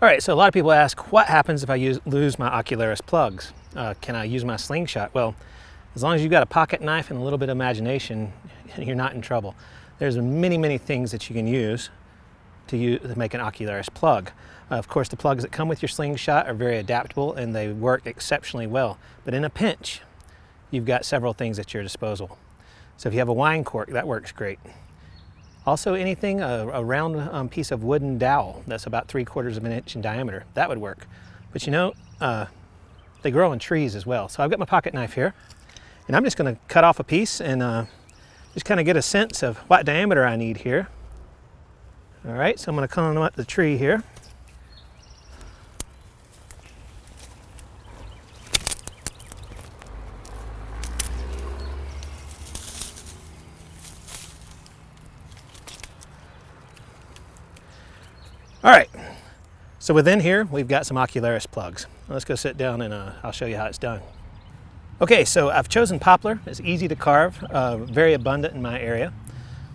All right, so a lot of people ask, what happens if I lose my Ocularis plugs? Can I use my SlimpleShot? Well, as long as you've got a pocket knife and a little bit of imagination, you're not in trouble. There's many things that you can use to make an Ocularis plug. Of course, the plugs that come with your SlimpleShot are very adaptable and they work exceptionally well. But in a pinch, you've got several things at your disposal. So if you have a wine cork, that works great. Also, anything, a round piece of wooden dowel that's about 3/4 of an inch in diameter, that would work. But you know, they grow in trees as well. So I've got my pocket knife here, and I'm just going to cut off a piece and just kind of get a sense of what diameter I need here. All right, so I'm going to come up the tree here. All right, so within here, we've got some Ocularis plugs. Let's go sit down and I'll show you how it's done. Okay, so I've chosen poplar. It's easy to carve, very abundant in my area.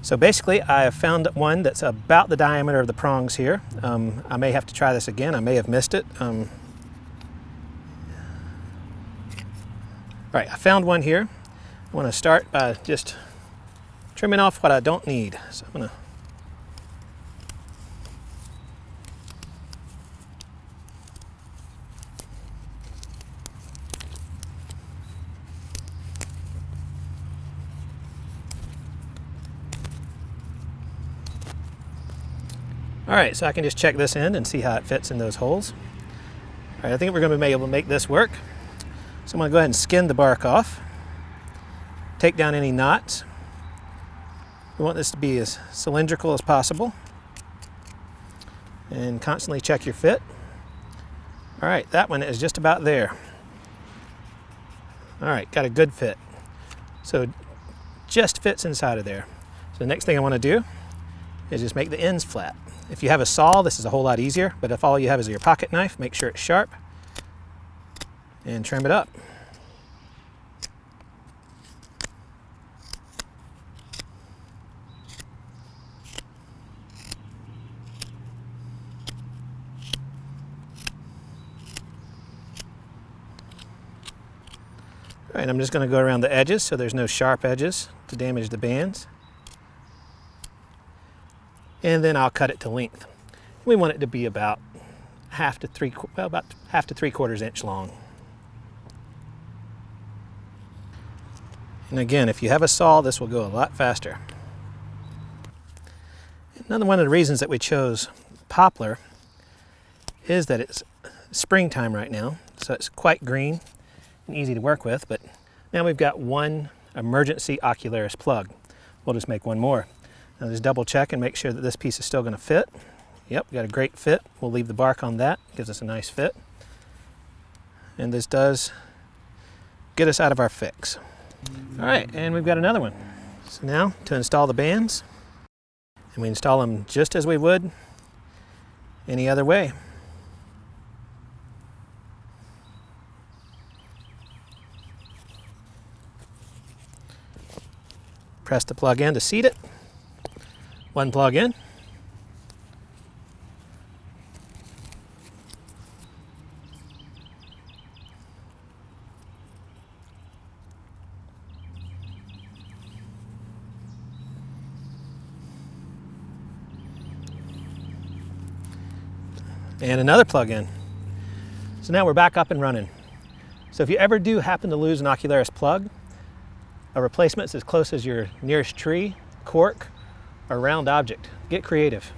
So basically, I have found one that's about the diameter of the prongs here. I may have to try this again. I may have missed it. All right, I found one here. I want to start by just trimming off what I don't need. So I'm going to All right, so I can just check this end and see how it fits in those holes. All right, I think we're going to be able to make this work. So I'm going to go ahead and skin the bark off. Take down any knots. We want this to be as cylindrical as possible. And constantly check your fit. All right, that one is just about there. All right, got a good fit. So just fits inside of there. So the next thing I want to do is just make the ends flat. If you have a saw, this is a whole lot easier, but if all you have is your pocket knife, make sure it's sharp and trim it up. All right, I'm just going to go around the edges so there's no sharp edges to damage the bands. And then I'll cut it to length. We want it to be about half to 3/4 inch long. And again, if you have a saw, this will go a lot faster. Another one of the reasons that we chose poplar is that it's springtime right now, so it's quite green and easy to work with. But now we've got one emergency Ocularis plug. We'll just make one more. Now just double check and make sure that this piece is still going to fit. Yep, got a great fit. We'll leave the bark on that. Gives us a nice fit. And this does get us out of our fix. All right, and we've got another one. So now to install the bands, and we install them just as we would any other way. Press the plug in to seat it. One plug in. And another plug in. So now we're back up and running. So if you ever do happen to lose an Ocularis plug, a replacement's as close as your nearest tree, cork, or round object. Get creative.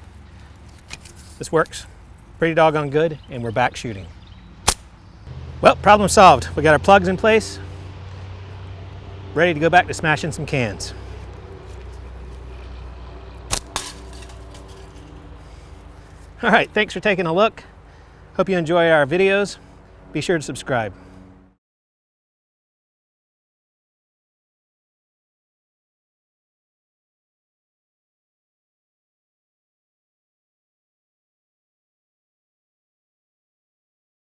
This works pretty doggone good, and we're back shooting. Well, problem solved. We got our plugs in place, ready to go back to smashing some cans. All right, thanks for taking a look. Hope you enjoy our videos. Be sure to subscribe.